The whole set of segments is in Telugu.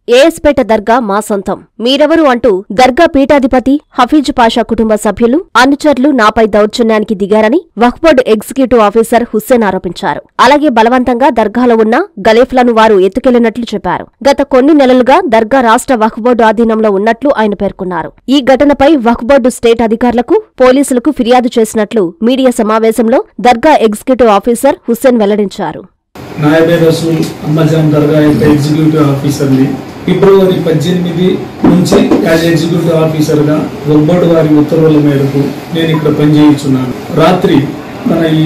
ఏఎస్పేట దర్గా మా సొంతం మీరెవరు అంటూ దర్గా పీఠాధిపతి హఫీజ్ పాషా కుటుంబ సభ్యులు అనుచరులు నాపై దౌర్జన్యానికి దిగారని వక్ఫ్ బోర్డు ఎగ్జిక్యూటివ్ ఆఫీసర్ హుస్సేన్ ఆరోపించారు. అలాగే బలవంతంగా దర్గాలో ఉన్న గలేఫ్లను వారు ఎత్తుకెళ్లినట్లు చెప్పారు. గత కొన్ని నెలలుగా దర్గా రాష్ట్ర వక్ఫ్ బోర్డు ఆధీనంలో ఉన్నట్లు ఆయన పేర్కొన్నారు. ఈ ఘటనపై వక్ఫ్ బోర్డు స్టేట్ అధికారులకు, పోలీసులకు ఫిర్యాదు చేసినట్లు మీడియా సమావేశంలో దర్గా ఎగ్జిక్యూటివ్ ఆఫీసర్ హుస్సేన్ వెల్లడించారు. నాయబే రసూల్ అమ్మజాన్ దర్గా యొక్క ఎగ్జిక్యూటివ్ ఆఫీసర్ని ఫిబ్రవరి 18 నుంచి యాజ్ ఎగ్జిక్యూటివ్ ఆఫీసర్గా వక్ఫ్ బోర్డు వారి ఉత్తర్వుల మేరకు నేను ఇక్కడ పనిచేయుచున్నాను. రాత్రి మన ఈ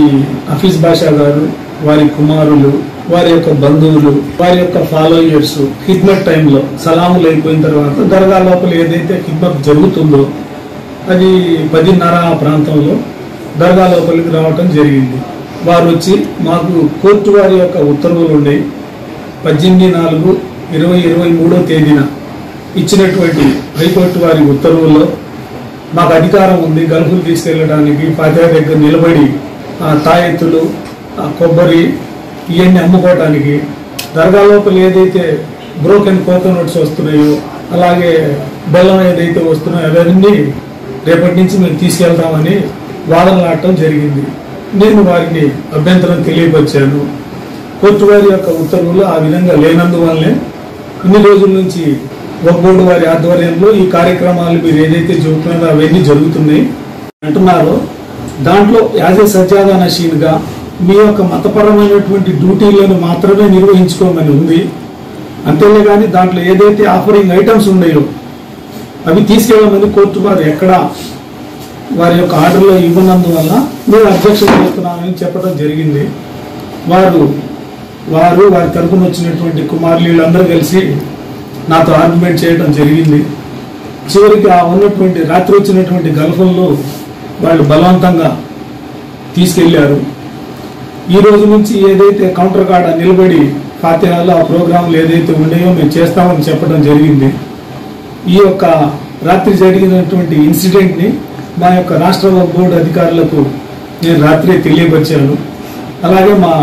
హఫీజ్ బాషా గారు, వారి కుమారులు, వారి యొక్క బంధువులు, వారి యొక్క ఫాలోయర్స్ ఖిద్మత్ టైంలో సలాములు అయిపోయిన తర్వాత దర్గా లోపల ఏదైతే ఖిద్మత్ జరుగుతుందో అది 10:30 ఆ ప్రాంతంలో దర్గా లోపలికి రావటం జరిగింది. వారు వచ్చి మాకు కోర్టు వారి యొక్క ఉత్తర్వులు ఉన్నాయి 18/4/2023 తేదీన ఇచ్చినటువంటి హైకోర్టు వారి ఉత్తర్వుల్లో మాకు అధికారం ఉంది గల్ఫ్లు తీసుకెళ్లడానికి, ఫాతిహా దగ్గర నిలబడి తాయెత్తులు, కొబ్బరి ఇవన్నీ అమ్ముకోవటానికి, దర్గా లోపల ఏదైతే బ్రోకెన్ కోకోనట్స్ వస్తున్నాయో అలాగే బెల్లం ఏదైతే వస్తున్నాయో అవన్నీ రేపటి నుంచి మేము తీసుకెళ్తామని వాదనలాడటం జరిగింది. నేను వారిని అభ్యంతరం తెలియపరిచాను. కోర్టు వారి యొక్క ఉత్తర్వులు ఆ విధంగా లేనందువల్లే ఇన్ని రోజుల నుంచి వక్ఫ్ బోర్డు వారి ఆధ్వర్యంలో ఈ కార్యక్రమాలు మీరు ఏదైతే చెబుతున్నారో అవన్నీ జరుగుతున్నాయి అంటున్నారో దాంట్లో యాజ్ ఏ సజ్జాదా నషీన్గా మీ యొక్క మతపరమైనటువంటి డ్యూటీలను మాత్రమే నిర్వహించుకోమని ఉంది. అంతేలే కానీ దాంట్లో ఏదైతే ఆఫరింగ్ ఐటమ్స్ ఉన్నాయో అవి తీసుకెళ్ళమని కోర్టు వారు ఎక్కడా వారి యొక్క ఆర్డర్లో ఇవ్వనందువల్ల మేము అబ్జెక్షన్ చేస్తున్నామని చెప్పడం జరిగింది. వారి తరఫున వచ్చినటువంటి కుమారులు వీళ్ళందరూ కలిసి నాతో ఆర్గ్యుమెంట్ చేయడం జరిగింది. చివరికి ఆ ఉన్నటువంటి రాత్రి వచ్చినటువంటి గల్ఫంలో వాళ్ళు బలవంతంగా తీసుకెళ్లారు. ఈ రోజు నుంచి ఏదైతే కౌంటర్ కాడ నిలబడి ఫాతిహాలో ఆ ప్రోగ్రాంలు ఏదైతే ఉన్నాయో మేము చేస్తామని చెప్పడం జరిగింది. ఈ యొక్క రాత్రి జరిగినటువంటి ఇన్సిడెంట్ని మా యొక్క రాష్ట్ర వక్ఫ్ బోర్డు అధికారులకు నేను రాత్రి తెలియపరిచాను. అలాగే మా